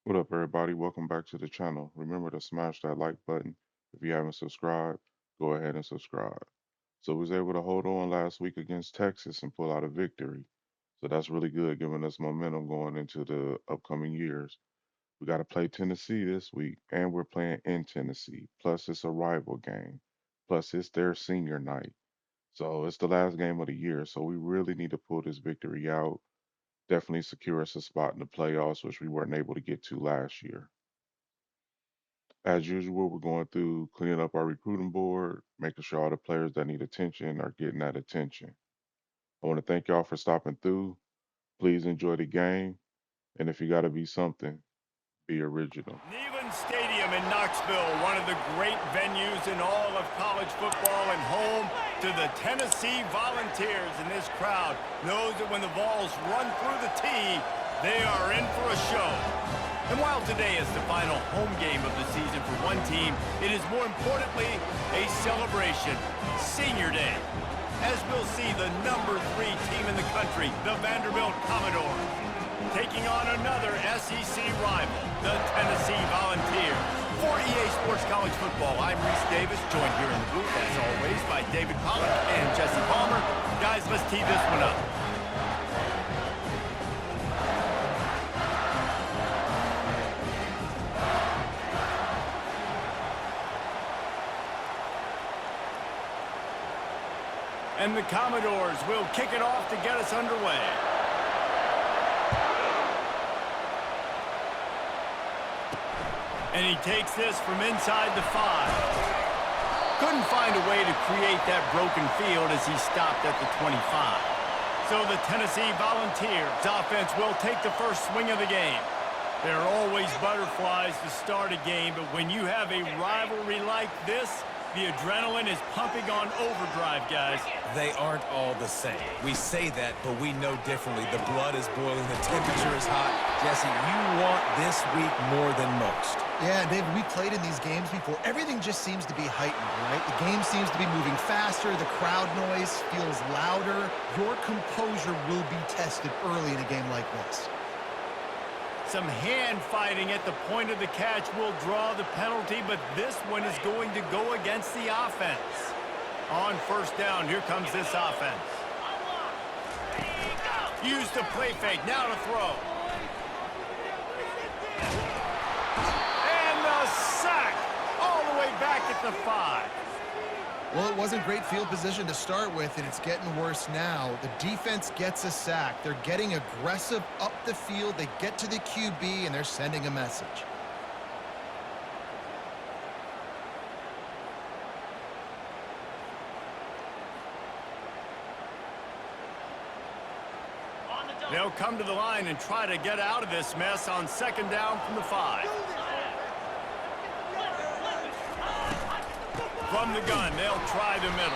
What up, everybody? Welcome back to the channel. Remember to smash that like button. If you haven't subscribed, go ahead and subscribe. So we was able to hold on last week against Texas and pull out a victory. So that's really good, giving us momentum going into the upcoming years. We got to play Tennessee this week, and we're playing in Tennessee. Plus, it's a rival game. Plus, it's their senior night. So it's the last game of the year. So we really need to pull this victory out. Definitely secure us a spot in the playoffs, which we weren't able to get to last year. As usual, we're going through cleaning up our recruiting board, making sure all the players that need attention are getting that attention. I want to thank y'all for stopping through. Please enjoy the game. And if you got to be something, be original. Neyland Stadium in Knoxville, one of the great venues in all of college football and home to the Tennessee Volunteers. And this crowd knows that when the Vols run through the tee, they are in for a show. And while today is the final home game of the season for one team, it is more importantly a celebration, Senior Day, as we'll see the number 3 team in the country, the Vanderbilt Commodores, taking on another SEC rival, the Tennessee Volunteers. For EA Sports College Football, I'm Reese Davis, joined here in the booth, as always, by David Pollack and Jesse Palmer. Guys, let's tee this one up. And the Commodores will kick it off to get us underway. And he takes this from inside the 5. Couldn't find a way to create that broken field as he stopped at the 25. So the Tennessee Volunteers offense will take the first swing of the game. There are always butterflies to start a game, but when you have a rivalry like this, the adrenaline is pumping on overdrive, guys. They aren't all the same. We say that, but we know differently. The blood is boiling, the temperature is hot. Jesse, you want this week more than most. Yeah, David, we played in these games before. Everything just seems to be heightened, right? The game seems to be moving faster. The crowd noise feels louder. Your composure will be tested early in a game like this. Some hand fighting at the point of the catch will draw the penalty, but this one is going to go against the offense. On first down, here comes this offense. Use the play fake, now to throw. And the sack, all the way back at the 5. Well, it wasn't great field position to start with, and it's getting worse now. The defense gets a sack. They're getting aggressive up the field. They get to the QB, and they're sending a message. They'll come to the line and try to get out of this mess on second down from the 5. From the gun, they'll try the middle.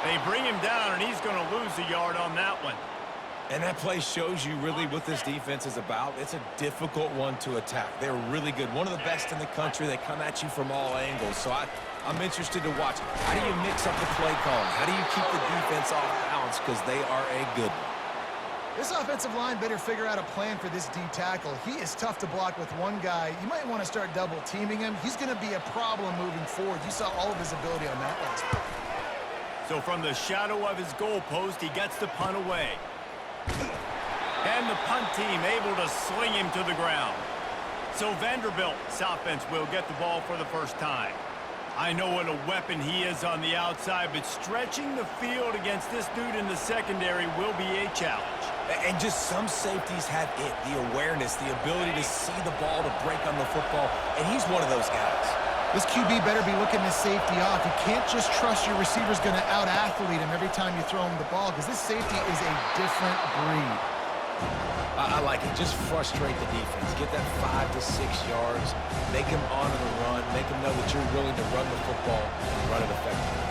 They bring him down, and he's going to lose a yard on that one. And that play shows you really what this defense is about. It's a difficult one to attack. They're really good. One of the best in the country. They come at you from all angles. So I'm interested to watch. How do you mix up the play calling? How do you keep the defense off balance? Because they are a good one. This offensive line better figure out a plan for this D tackle. He is tough to block with one guy. You might want to start double teaming him. He's going to be a problem moving forward. You saw all of his ability on that last play. So from the shadow of his goalpost, he gets the punt away. And the punt team able to sling him to the ground. So Vanderbilt's offense will get the ball for the first time. I know what a weapon he is on the outside, but stretching the field against this dude in the secondary will be a challenge. And just some safeties have it, the awareness, the ability to see the ball, to break on the football, and he's one of those guys. This QB better be looking this safety off. You can't just trust your receiver's going to out-athlete him every time you throw him the ball, because this safety is a different breed. I like it. Just frustrate the defense. Get that 5 to 6 yards. Make them honor the run. Make them know that you're willing to run the football and run it effectively.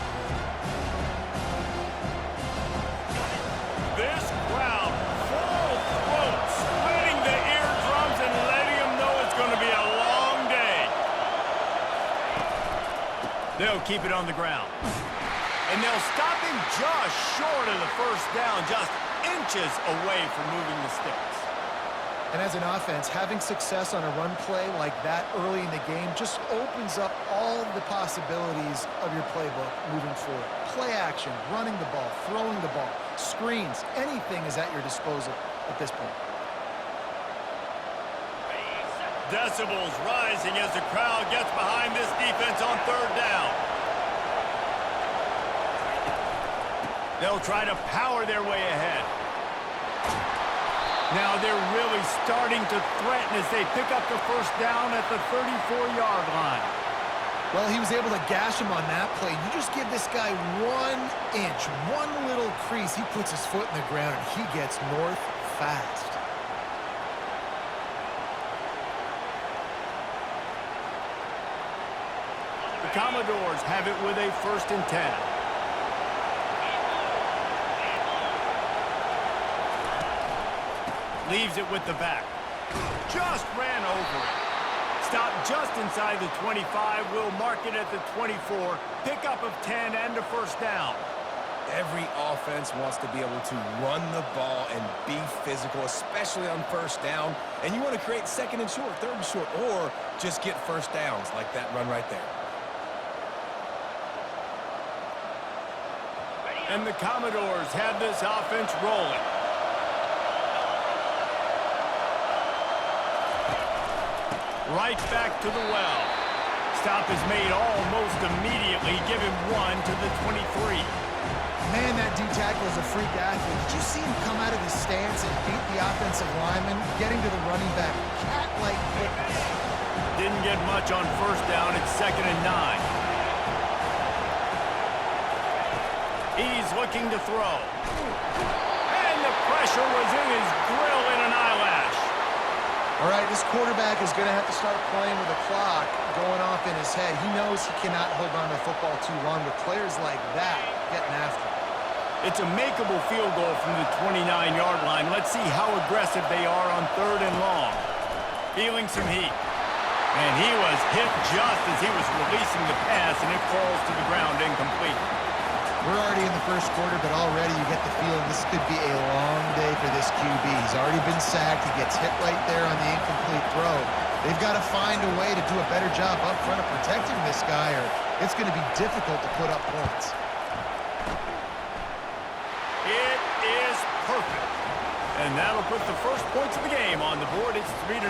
This crowd, full throat, splitting the eardrums and letting them know it's going to be a long day. They'll keep it on the ground. And they'll stop him just short of the first down, just inches away from moving the sticks. And as an offense, having success on a run play like that early in the game just opens up all the possibilities of your playbook moving forward. Play action, running the ball, throwing the ball, screens, anything is at your disposal at this point. Decibels rising as the crowd gets behind this defense on third down. They'll try to power their way ahead. Now they're really starting to threaten as they pick up the first down at the 34-yard line. Well, he was able to gash him on that play. You just give this guy 1 inch, one little crease, he puts his foot in the ground, and he gets north fast. The Commodores have it with a 1st and 10. Leaves it with the back. Just ran over it. Stopped just inside the 25. Will mark it at the 24. Pickup of 10 and a first down. Every offense wants to be able to run the ball and be physical, especially on first down. And you want to create 2nd and short, 3rd and short, or just get first downs like that run right there. And the Commodores have this offense rolling. Right back to the well. Stop is made almost immediately. Give him 1 to the 23. Man, that D-tackle is a freak athlete. Did you see him come out of his stance and beat the offensive lineman, getting to the running back? Cat-like quickness. Didn't get much on first down. It's 2nd and 9. He's looking to throw. And the pressure was in his grill in an eyelash. All right, this quarterback is going to have to start playing with the clock going off in his head. He knows he cannot hold on to the football too long with players like that getting after him. It's a makeable field goal from the 29-yard line. Let's see how aggressive they are on 3rd and long. Feeling some heat. And he was hit just as he was releasing the pass, and it falls to the ground incomplete. We're already in the first quarter, but already you get the feeling this could be a long day for this QB. He's already been sacked. He gets hit right there on the incomplete throw. They've got to find a way to do a better job up front of protecting this guy, or it's going to be difficult to put up points. It is perfect. And that'll put the first points of the game on the board. It's 3-0.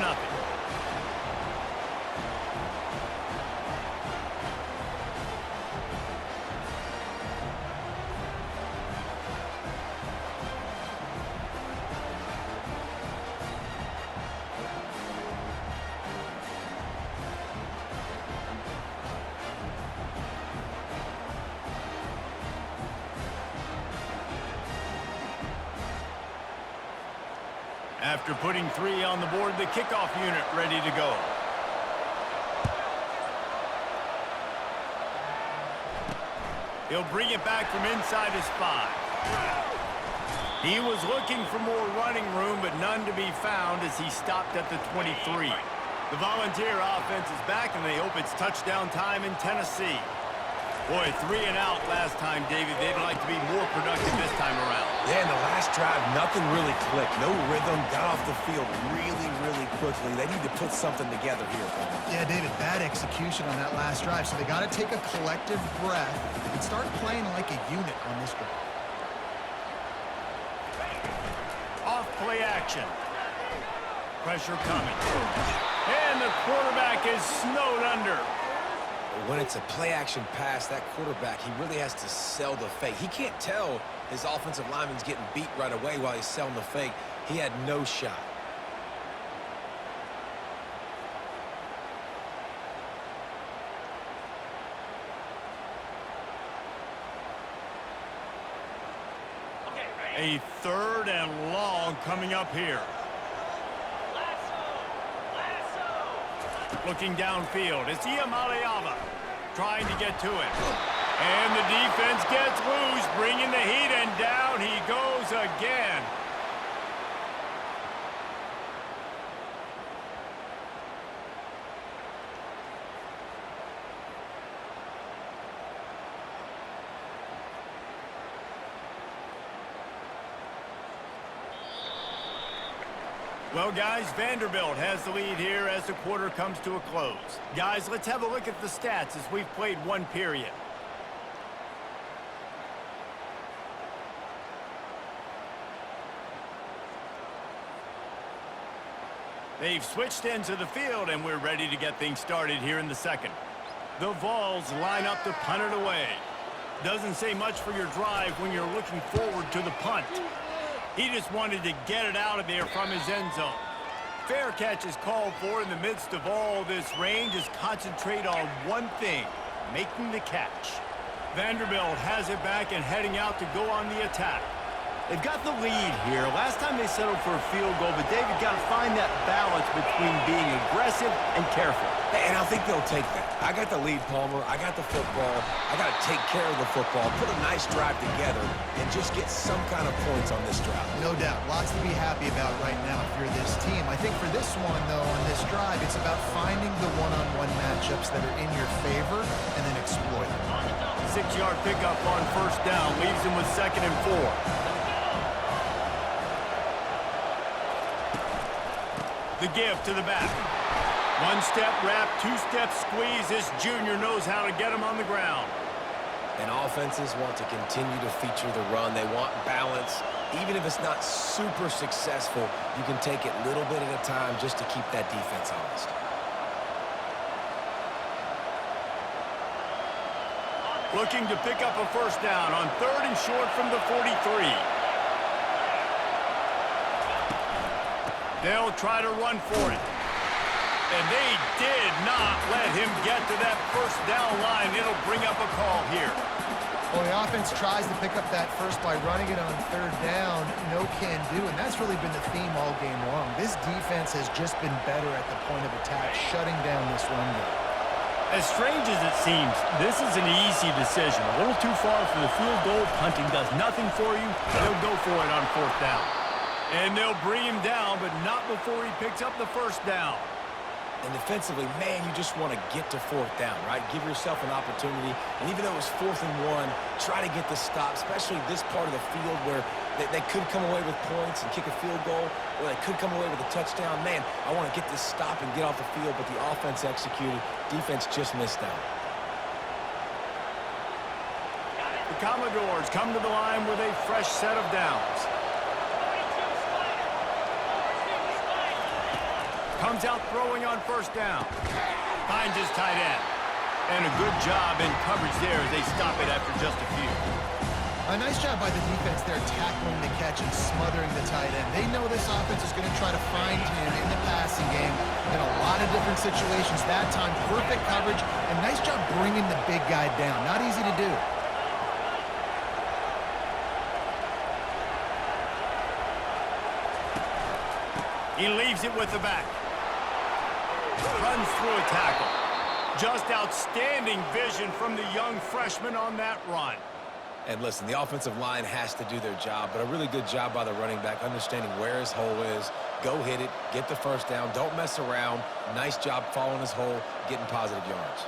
After putting 3 on the board, the kickoff unit ready to go. He'll bring it back from inside his 5. He was looking for more running room, but none to be found as he stopped at the 23. The Volunteer offense is back, and they hope it's touchdown time in Tennessee. Boy, 3 and out last time, David. They'd like to be more productive this time around. Yeah, in the last drive, nothing really clicked. No rhythm, got off the field really, really quickly. They need to put something together here. Yeah, David, bad execution on that last drive, so they got to take a collective breath and start playing like a unit on this drive. Off play action. Pressure coming. And the quarterback is snowed under. When it's a play-action pass, that quarterback, he really has to sell the fake. He can't tell his offensive lineman's getting beat right away while he's selling the fake. He had no shot. A 3rd and long coming up here. Looking downfield, it's Iamaleava trying to get to it. And the defense gets loose, bringing the heat, and down he goes again. Well, guys, Vanderbilt has the lead here as the quarter comes to a close. Guys, let's have a look at the stats as we've played one period. They've switched ends of the field, and we're ready to get things started here in the second. The Vols line up to punt it away. Doesn't say much for your drive when you're looking forward to the punt. He just wanted to get it out of there from his end zone. Fair catch is called for in the midst of all this rain. Just concentrate on one thing, making the catch. Vanderbilt has it back and heading out to go on the attack. They've got the lead here. Last time they settled for a field goal, but David got to find that balance between being aggressive and careful. And I think they'll take that. I got the lead, Palmer. I got the football. I got to take care of the football, put a nice drive together, and just get some kind of points on this drive. No doubt. Lots to be happy about right now if you're this team. I think for this one, though, on this drive, it's about finding the one-on-one matchups that are in your favor and then exploit them. 6-yard pickup on first down leaves him with 2nd and 4. The give to the back. One-step wrap, two-step squeeze. This junior knows how to get him on the ground. And offenses want to continue to feature the run. They want balance. Even if it's not super successful, you can take it little bit at a time just to keep that defense honest. Looking to pick up a first down on 3rd and short from the 43. They'll try to run for it. And they did not let him get to that first down line. It'll bring up a call here. Well, the offense tries to pick up that first by running it on 3rd down. No can do, and that's really been the theme all game long. This defense has just been better at the point of attack, shutting down this run game. As strange as it seems, this is an easy decision. A little too far for the field goal. Punting does nothing for you. They'll go for it on 4th down. And they'll bring him down, but not before he picks up the first down. And defensively, man, you just want to get to 4th down, right? Give yourself an opportunity. And even though it was 4th and 1, try to get the stop, especially this part of the field where they could come away with points and kick a field goal, or they could come away with a touchdown. Man, I want to get this stop and get off the field, but the offense executed. Defense just missed out. The Commodores come to the line with a fresh set of downs. Comes out throwing on first down. Finds his tight end. And a good job in coverage there as they stop it after just a few. A nice job by the defense there tackling the catch and smothering the tight end. They know this offense is going to try to find him in the passing game in a lot of different situations. That time, perfect coverage and nice job bringing the big guy down. Not easy to do. He leaves it with the back. Runs through a tackle. Just outstanding vision from the young freshman on that run. And listen, the offensive line has to do their job, but a really good job by the running back, understanding where his hole is. Go hit it, get the first down, don't mess around. Nice job following his hole, getting positive yards.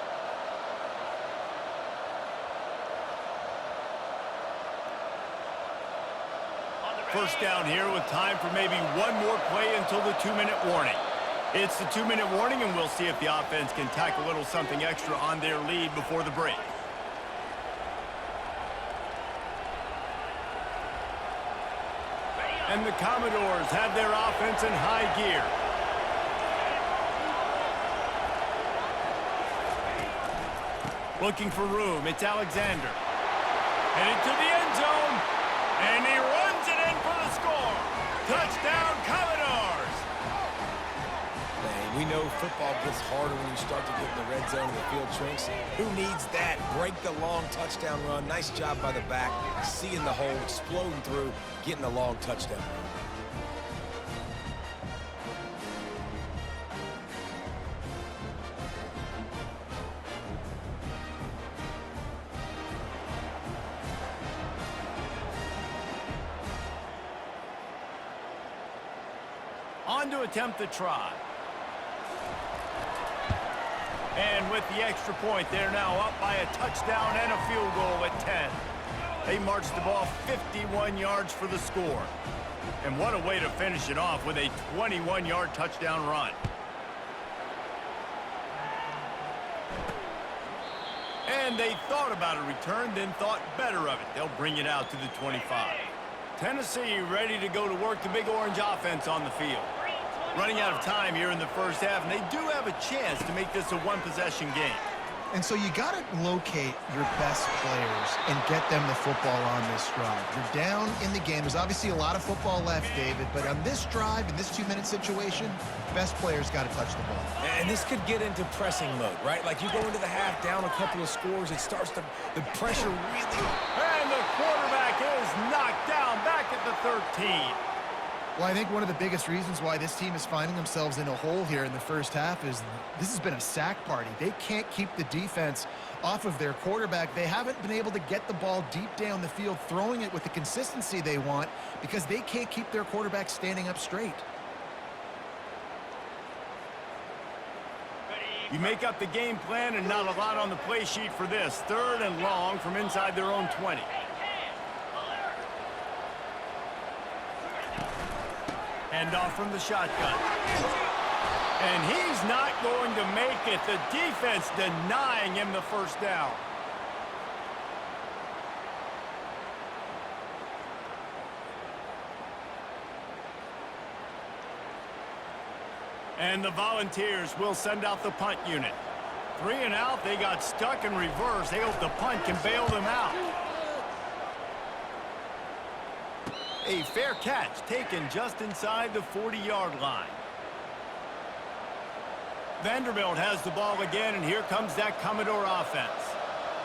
First down here with time for maybe one more play until the 2-minute warning. It's the 2-minute warning, and we'll see if the offense can tack a little something extra on their lead before the break. And the Commodores have their offense in high gear. Looking for room. It's Alexander. Headed to the end zone. And he runs it in for the score. Touchdown, Commodores. Man, we know football gets harder when you start to get in the red zone and the field shrinks. Who needs that? Break the long touchdown run. Nice job by the back. Seeing the hole, exploding through, getting the long touchdown run. On to attempt the try. And with the extra point, they're now up by a touchdown and a field goal at 10. They march the ball 51 yards for the score. And what a way to finish it off with a 21-yard touchdown run. And they thought about a return, then thought better of it. They'll bring it out to the 25. Tennessee ready to go to work the Big Orange offense on the field. Running out of time here in the first half, and they do have a chance to make this a one-possession game. And so you got to locate your best players and get them the football on this drive. You're down in the game. There's obviously a lot of football left, David, but on this drive, in this 2-minute situation, best players got to touch the ball. And this could get into pressing mode, right? Like you go into the half down a couple of scores, it starts to, the pressure really... And the quarterback is knocked down back at the 13. Well, I think one of the biggest reasons why this team is finding themselves in a hole here in the first half is this has been a sack party. They can't keep the defense off of their quarterback. They haven't been able to get the ball deep down the field, throwing it with the consistency they want because they can't keep their quarterback standing up straight. You make up the game plan and not a lot on the play sheet for this. 3rd and long from inside their own 20. Hand off from the shotgun. And he's not going to make it. The defense denying him the first down. And the Volunteers will send out the punt unit. 3 and out, they got stuck in reverse. They hope the punt can bail them out. A fair catch taken just inside the 40-yard line. Vanderbilt has the ball again, and here comes that Commodore offense.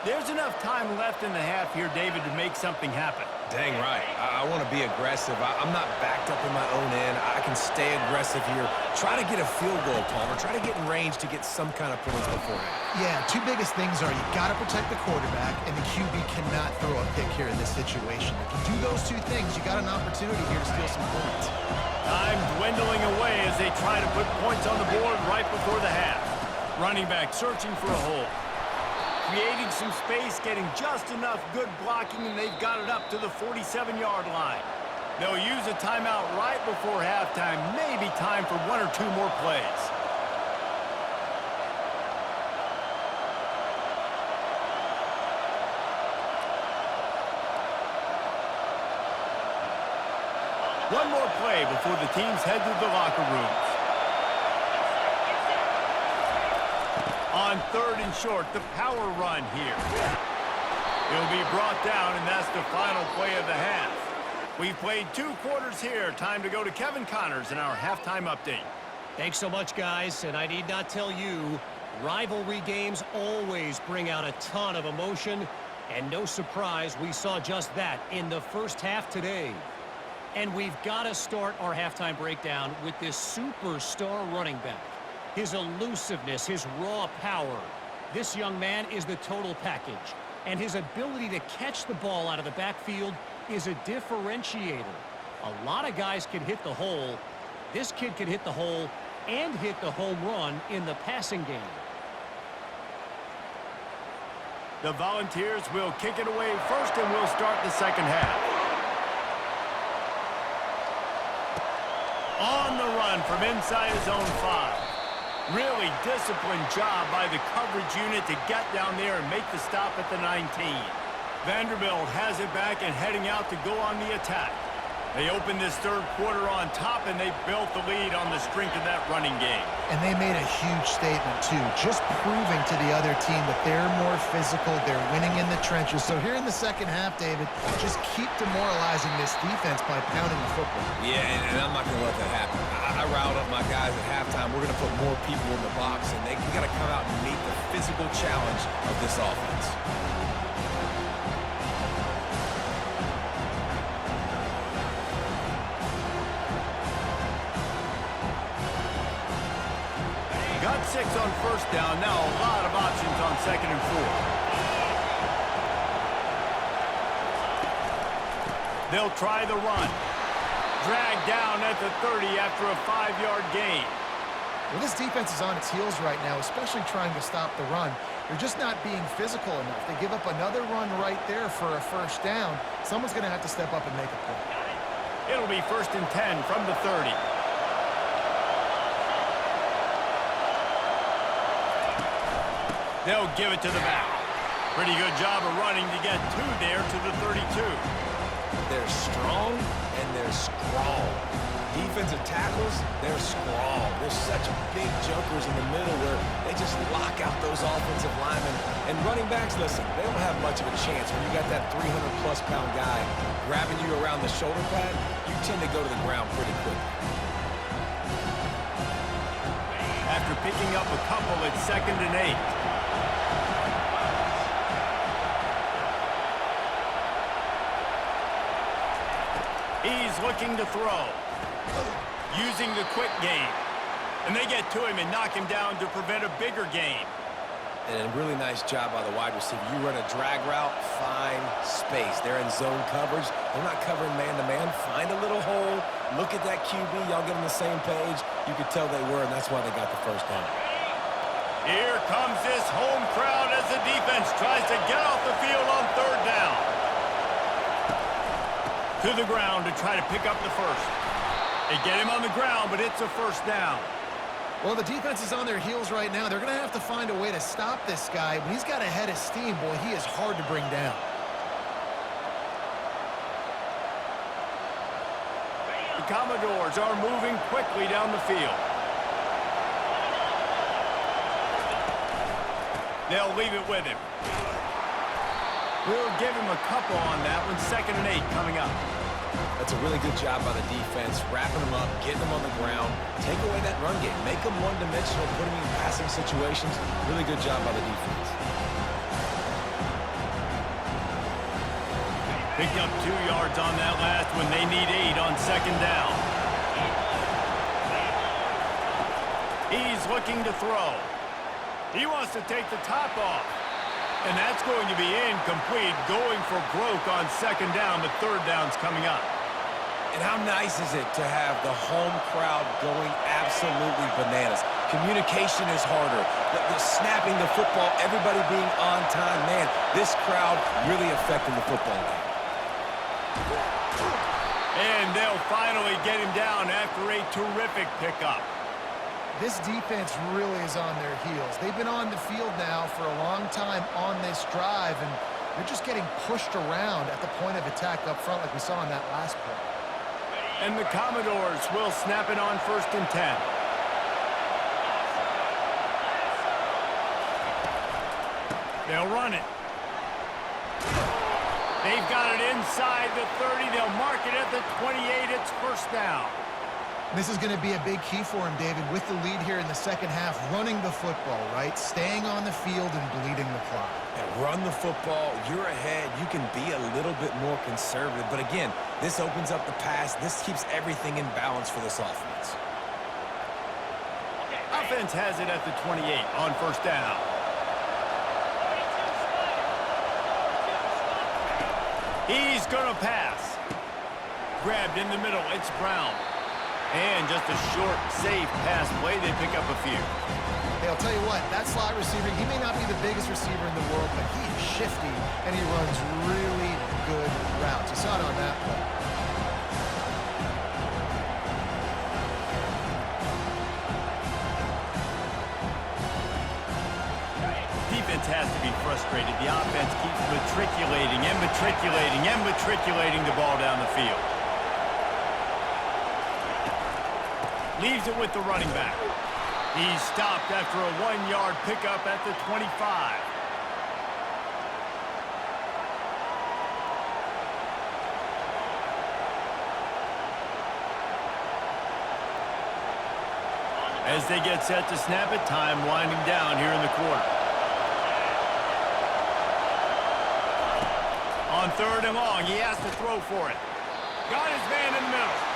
There's enough time left in the half here, David, to make something happen. Dang right. I want to be aggressive. I'm not backed up in my own end. I can stay aggressive here. Try to get a field goal, Palmer. Try to get in range to get some kind of points beforehand. Yeah, 2 biggest things are you got to protect the quarterback, and the QB cannot throw a pick here in this situation. If you do those 2 things, you got an opportunity here to steal some points. Time dwindling away as they try to put points on the board right before the half. Running back searching for a hole. Creating some space, getting just enough good blocking, and they've got it up to the 47-yard line. They'll use a timeout right before halftime, maybe time for 1 or 2 more plays. One more play before the teams head to the locker rooms. On 3rd and short, the power run here. He'll be brought down, and that's the final play of the half. We've played 2 quarters here. Time to go to Kevin Connors in our halftime update. Thanks so much, guys, and I need not tell you, rivalry games always bring out a ton of emotion, and no surprise, we saw just that in the first half today. And we've got to start our halftime breakdown with this superstar running back. His elusiveness, his raw power. This young man is the total package. And his ability to catch the ball out of the backfield is a differentiator. A lot of guys can hit the hole. This kid can hit the hole and hit the home run in the passing game. The Volunteers will kick it away first, and we'll start the second half. On the run from inside his own 5. Really disciplined job by the coverage unit to get down there and make the stop at the 19. Vanderbilt has it back and heading out to go on the attack. They opened this 3rd quarter on top, and they built the lead on the strength of that running game. And they made a huge statement, too, just proving to the other team that they're more physical, they're winning in the trenches. So here in the second half, David, just keep demoralizing this defense by pounding the football. Yeah, and I'm not going to let that happen. I riled up my guys at halftime. We're going to put more people in the box, and we got to come out and meet the physical challenge of this offense. Got 6 on first down. Now a lot of options on 2nd and 4. They'll try the run. Dragged down at the 30 after a 5-yard gain. Well, this defense is on its heels right now, especially trying to stop the run. They're just not being physical enough. They give up another run right there for a first down. Someone's going to have to step up and make a play. It'll be 1st and 10 from the 30. They'll give it to the back. Pretty good job of running to get 2 there to the 32. They're strong and they're scrawl. Defensive tackles, they're scrawl. There's such big jokers in the middle where they just lock out those offensive linemen. And running backs, listen, they don't have much of a chance. When you got that 300-plus pound guy grabbing you around the shoulder pad, you tend to go to the ground pretty quickly. After picking up a couple, it's 2nd and 8. He's looking to throw. Using the quick game. And they get to him and knock him down to prevent a bigger gain. And a really nice job by the wide receiver. You run a drag route, find space. They're in zone coverage. They're not covering man-to-man. Find a little hole. Look at that QB. Y'all get on the same page. You could tell they were, and that's why they got the first down. Here comes this home crowd as the defense tries to get off the field on 3rd down. To the ground to try to pick up the first. They get him on the ground, but it's a 1st down. Well, the defense is on their heels right now. They're going to have to find a way to stop this guy. When he's got a head of steam, boy, he is hard to bring down. The Commodores are moving quickly down the field. They'll leave it with him. We'll give him a couple on that one. 2nd and 8 coming up. That's a really good job by the defense, wrapping them up, getting them on the ground. Take away that run game. Make them one-dimensional, put them in passing situations. Really good job by the defense. Picked up 2 yards on that last one. They need 8 on 2nd down. He's looking to throw. He wants to take the top off. And that's going to be incomplete, going for broke on 2nd down, but 3rd down's coming up. And how nice is it to have the home crowd going absolutely bananas? Communication is harder. The snapping the football, everybody being on time. Man, this crowd really affecting the football game. And they'll finally get him down after a terrific pickup. This defense really is on their heels. They've been on the field now for a long time on this drive, and they're just getting pushed around at the point of attack up front like we saw in that last play. And the Commodores will snap it on 1st and 10. They'll run it. They've got it inside the 30. They'll mark it at the 28. It's 1st down. This is going to be a big key for him, David, with the lead here in the 2nd half, running the football, right? Staying on the field and bleeding the clock. Yeah, run the football. You're ahead. You can be a little bit more conservative. But again, this opens up the pass. This keeps everything in balance for this offense. Offense has it at the 28 on 1st down. He's going to pass. Grabbed in the middle. It's Brown. And just a short, safe pass play. They pick up a few. Hey, I'll tell you what, that slot receiver, he may not be the biggest receiver in the world, but he is shifty, and he runs really good routes. You saw it on that play. Defense has to be frustrated. The offense keeps matriculating and matriculating and matriculating the ball down the field. Leaves it with the running back. He's stopped after a 1-yard pickup at the 25. As they get set to snap it, time winding down here in the quarter. On 3rd and long, he has to throw for it. Got his man in the middle.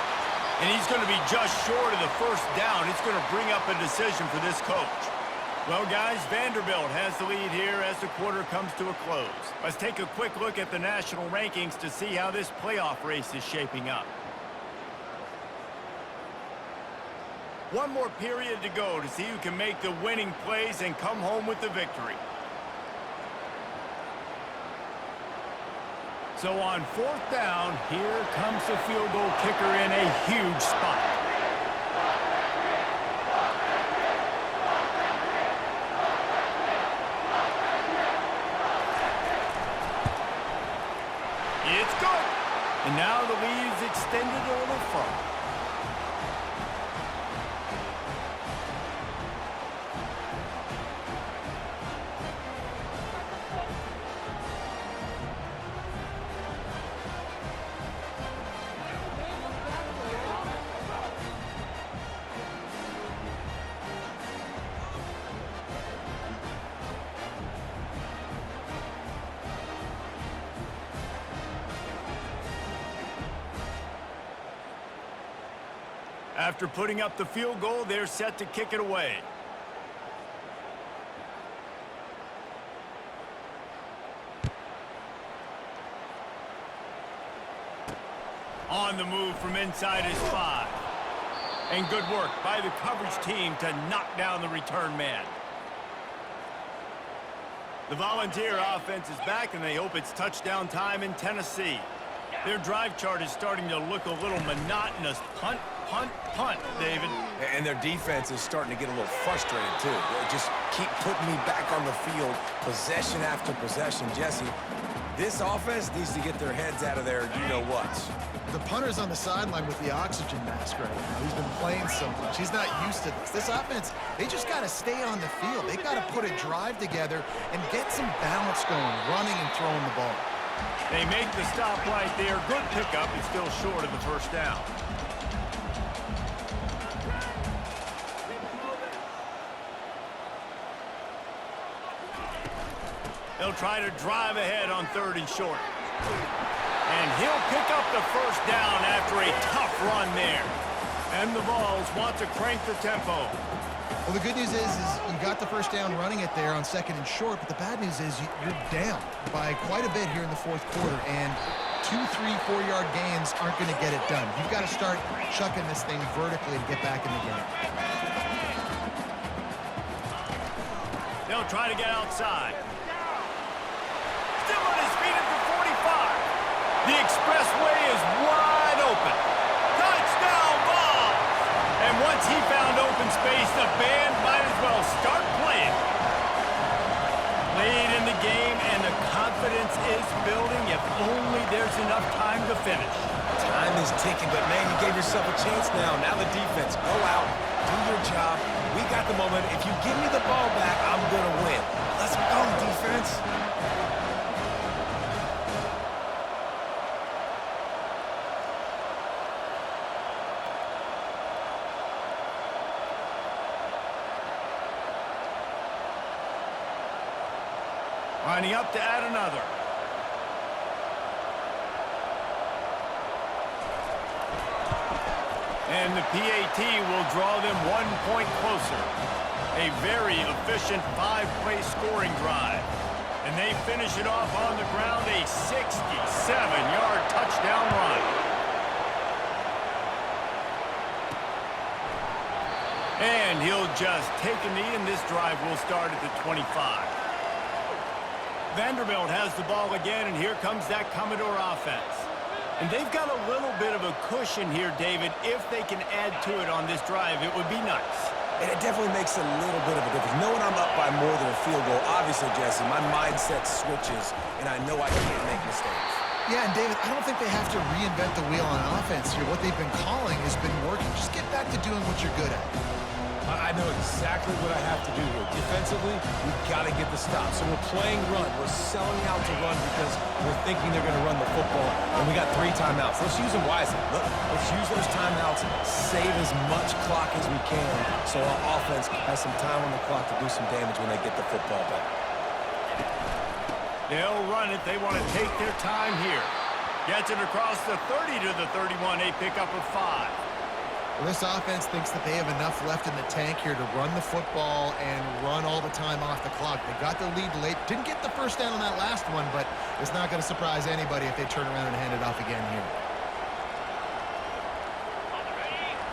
And he's going to be just short of the 1st down. It's going to bring up a decision for this coach. Well, guys, Vanderbilt has the lead here as the quarter comes to a close. Let's take a quick look at the national rankings to see how this playoff race is shaping up. One more period to go to see who can make the winning plays and come home with the victory. So on 4th down, here comes the field goal kicker in a huge spot. It's good. And now the lead's extended a little further. After putting up the field goal, they're set to kick it away. On the move from inside his 5. And good work by the coverage team to knock down the return man. The Volunteer offense is back, and they hope it's touchdown time in Tennessee. Their drive chart is starting to look a little monotonous. Punt, punt, punt, David. And their defense is starting to get a little frustrated, too. They just keep putting me back on the field, possession after possession. Jesse, this offense needs to get their heads out of their you-know-whats. The punter's on the sideline with the oxygen mask right now. He's been playing so much. He's not used to this. This offense, they just got to stay on the field. They got to put a drive together and get some balance going, running and throwing the ball. They make the stop right there. Good pickup. It's still short of the first down. They'll try to drive ahead on 3rd and short. And he'll pick up the first down after a tough run there. And the Vols want to crank the tempo. Well, the good news is you got the first down running it there on 2nd and short, but the bad news is you're down by quite a bit here in the 4th quarter, and 2, 3, 4-yard gains aren't going to get it done. You've got to start chucking this thing vertically to get back in the game. They'll try to get outside. Still on his feet at the 45. The expressway is wide open. Touchdown ball! And once he found open space, the band might as well start playing. Late in the game, and the confidence is building. If only there's enough time to finish. Time is ticking, but, man, you gave yourself a chance now. Now the defense, go out, do your job. We got the moment. If you give me the ball back, I'm going to win. Let's go, defense. Lining up to add another. And the PAT will draw them 1 point closer. A very efficient 5-play scoring drive. And they finish it off on the ground, a 67-yard touchdown run. And he'll just take a knee, and this drive will start at the 25. Vanderbilt has the ball again, and here comes that Commodore offense. And they've got a little bit of a cushion here, David. If they can add to it on this drive, it would be nice. And it definitely makes a little bit of a difference. Knowing I'm up by more than a field goal, obviously, Jesse, my mindset switches, and I know I can't make mistakes. Yeah, and David, I don't think they have to reinvent the wheel on offense here. What they've been calling has been working. Just get back to doing what you're good at. I know exactly what I have to do here. Defensively, we've got to get the stop. So we're playing run. We're selling out to run because we're thinking they're going to run the football, and we got 3 timeouts. Let's use them wisely. Let's use those timeouts, save as much clock as we can so our offense has some time on the clock to do some damage when they get the football back. They'll run it. They want to take their time here. Gets it across the 30 to the 31, a pickup of 5. Well, this offense thinks that they have enough left in the tank here to run the football and run all the time off the clock. They got the lead late. Didn't get the first down on that last one, but it's not going to surprise anybody if they turn around and hand it off again here.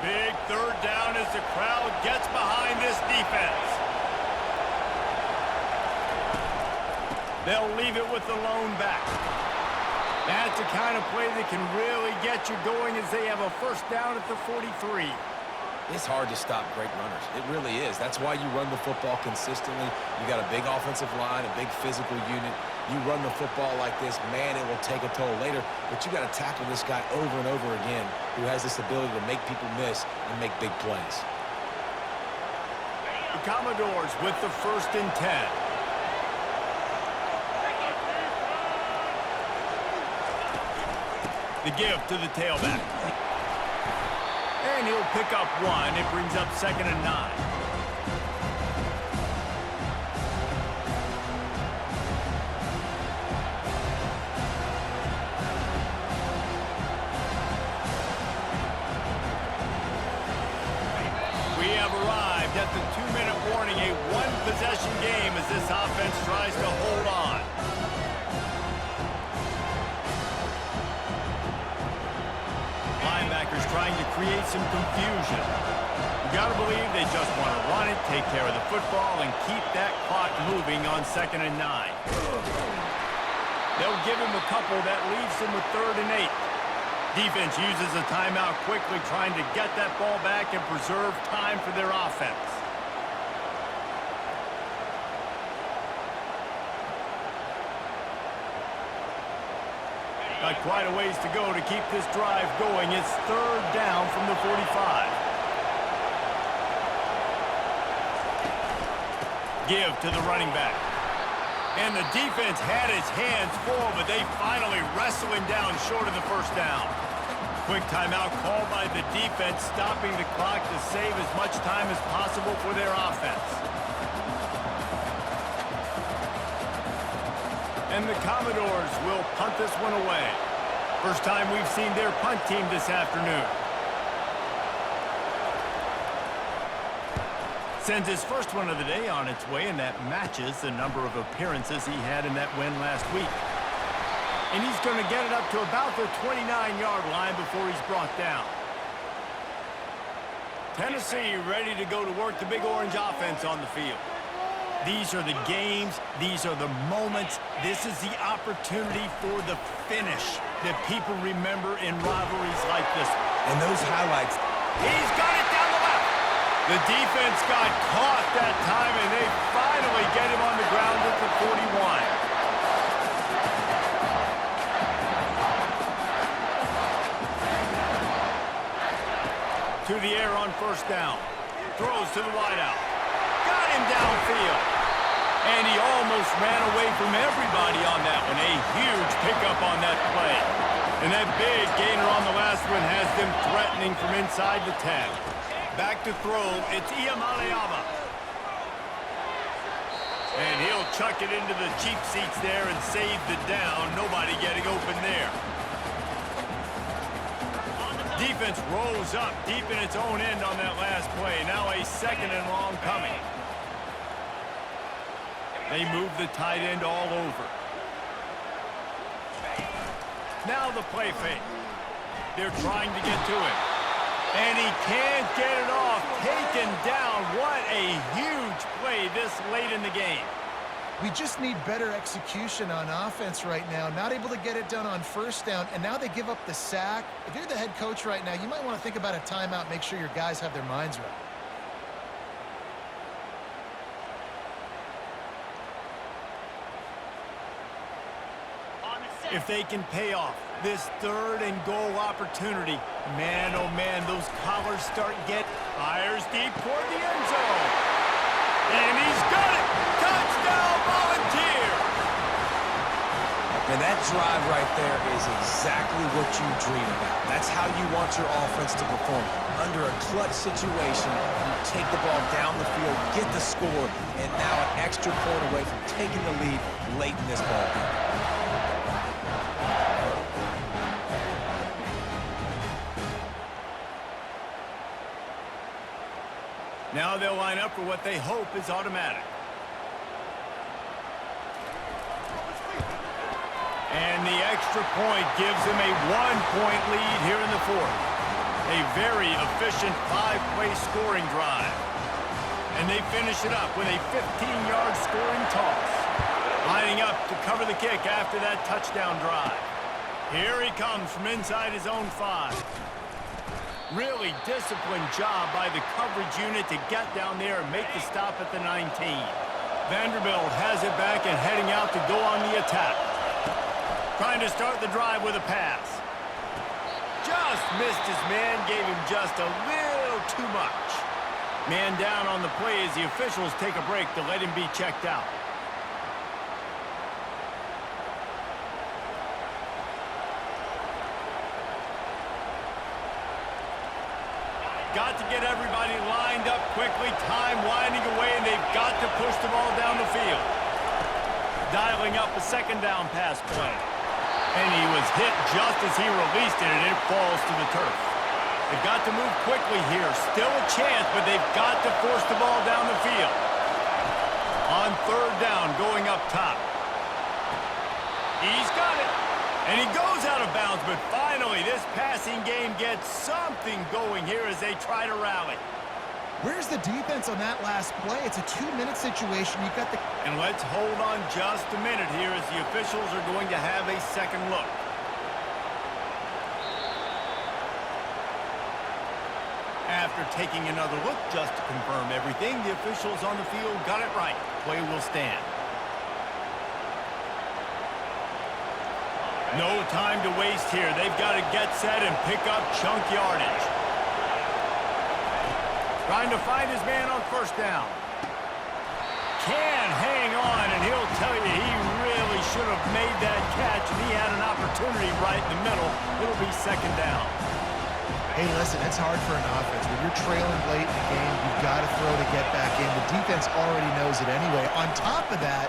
Big 3rd down as the crowd gets behind this defense. They'll leave it with the lone back. That's the kind of play that can really get you going as they have a first down at the 43. It's hard to stop great runners. It really is. That's why you run the football consistently. You got a big offensive line, a big physical unit. You run the football like this, man, it will take a toll later. But you got to tackle this guy over and over again who has this ability to make people miss and make big plays. The Commodores with the 1st and 10. The give to the tailback. And he'll pick up 1. It brings up 2nd and 9. We have arrived at the 2-minute warning, a one-possession game as this offense tries to hold on. Linebackers trying to create some confusion. You got to believe they just want to run it, take care of the football, and keep that clock moving on 2nd and 9. They'll give him a couple. That leaves him with 3rd and 8. Defense uses a timeout quickly, trying to get that ball back and preserve time for their offense. Got quite a ways to go to keep this drive going. It's 3rd down from the 45. Give to the running back. And the defense had its hands full, but they finally wrestle him down short of the 1st down. Quick timeout called by the defense, stopping the clock to save as much time as possible for their offense. And the Commodores will punt this one away. First time we've seen their punt team this afternoon. Sends his first one of the day on its way, and that matches the number of appearances he had in that win last week. And he's going to get it up to about the 29-yard line before he's brought down. Tennessee ready to go to work the Big Orange offense on the field. These are the games. These are the moments. This is the opportunity for the finish that people remember in rivalries like this one. And those highlights. He's got it down the left. The defense got caught that time, and they finally get him on the ground at the 41. To the air on 1st down. Throws to the wideout. Got him downfield. And he almost ran away from everybody on that one. A huge pickup on that play. And that big gainer on the last one has them threatening from inside the 10. Back to throw. It's Iamaleava. And he'll chuck it into the cheap seats there and save the down. Nobody getting open there. Defense rolls up deep in its own end on that last play. Now a 2nd and long coming. They move the tight end all over. Now the play fake. They're trying to get to him. And he can't get it off. Taken down. What a huge play this late in the game. We just need better execution on offense right now. Not able to get it done on 1st down, and now they give up the sack. If you're the head coach right now, you might want to think about a timeout, make sure your guys have their minds right. If they can pay off this 3rd and goal opportunity, man, oh man, those collars start get fires deep toward the end zone. And he's got it! Touchdown, Volunteers! And that drive right there is exactly what you dream about. That's how you want your offense to perform. Under a clutch situation, you take the ball down the field, get the score, and now an extra point away from taking the lead late in this ball game. Now they'll line up for what they hope is automatic. And the extra point gives them a 1-point lead here in the 4th. A very efficient 5-play scoring drive. And they finish it up with a 15-yard scoring toss. Lining up to cover the kick after that touchdown drive. Here he comes from inside his own 5. Really disciplined job by the coverage unit to get down there and make the stop at the 19. Vanderbilt has it back and heading out to go on the attack. Trying to start the drive with a pass. Just missed his man, gave him just a little too much. Man down on the play as the officials take a break to let him be checked out. Got to get everybody lined up quickly, time winding away, and they've got to push the ball down the field. Dialing up a second down pass play. And he was hit just as he released it, and it falls to the turf. They've got to move quickly here. Still a chance, but they've got to force the ball down the field. On third down, going up top. He's got it. And he goes out of bounds, but finally this passing game gets something going here as they try to rally. Where's the defense on that last play? It's a 2-minute situation. You've got the... And let's hold on just a minute here as the officials are going to have a second look. After taking another look just to confirm everything, the officials on the field got it right. Play will stand. No time to waste here. They've got to get set and pick up chunk yardage. Trying to find his man on first down. Can hang on, and he'll tell you he really should have made that catch, and he had an opportunity right in the middle. It'll be second down. Hey, listen, it's hard for an offense. When you're trailing late in the game, you've got to throw to get back in. The defense already knows it anyway. On top of that,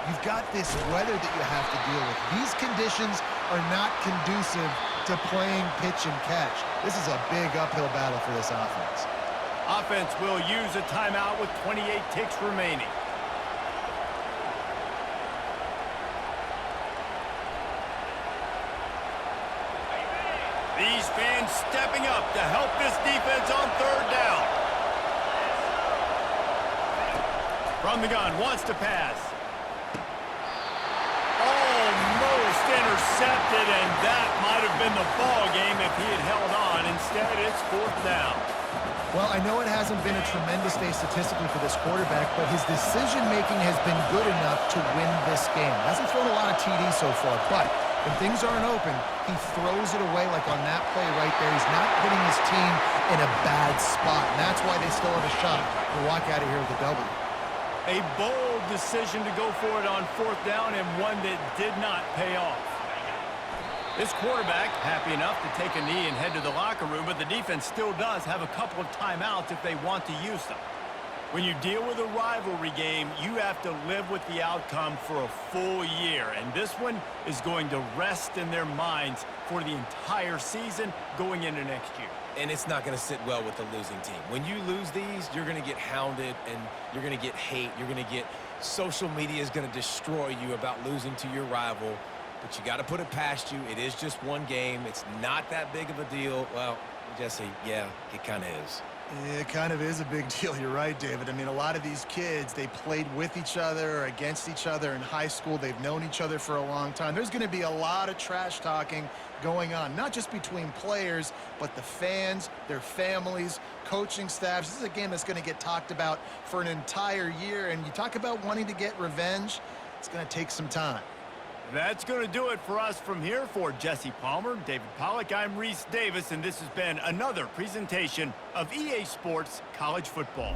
you've got this weather that you have to deal with. These conditions are not conducive to playing pitch and catch. This is a big uphill battle for this offense. Offense will use a timeout with 28 ticks remaining. These fans stepping up to help this defense on third down. From the gun, wants to pass. Almost intercepted, and that might have been the ball game if he had held on. Instead, it's fourth down. Well, I know it hasn't been a tremendous day statistically for this quarterback, but his decision-making has been good enough to win this game. Hasn't thrown a lot of TDs so far, but when things aren't open, he throws it away like on that play right there. He's not putting his team in a bad spot, and that's why they still have a shot to walk out of here with a W. A bold decision to go for it on fourth down, and one that did not pay off. This quarterback happy enough to take a knee and head to the locker room, but the defense still does have a couple of timeouts if they want to use them. When you deal with a rivalry game, you have to live with the outcome for a full year, and this one is going to rest in their minds for the entire season going into next year. And it's not going to sit well with the losing team. When you lose these, you're going to get hounded, and you're going to get hate. You're going to get social media is going to destroy you about losing to your rival. But you got to put it past you. It is just one game. It's not that big of a deal. Well, Jesse, yeah, it kind of is. It kind of is a big deal. You're right, David. I mean, a lot of these kids, they played with each other or against each other in high school. They've known each other for a long time. There's going to be a lot of trash talking going on, not just between players, but the fans, their families, coaching staffs. This is a game that's going to get talked about for an entire year. And you talk about wanting to get revenge, it's going to take some time. That's going to do it for us from here. For Jesse Palmer, David Pollack, I'm Reese Davis, and this has been another presentation of EA Sports College Football.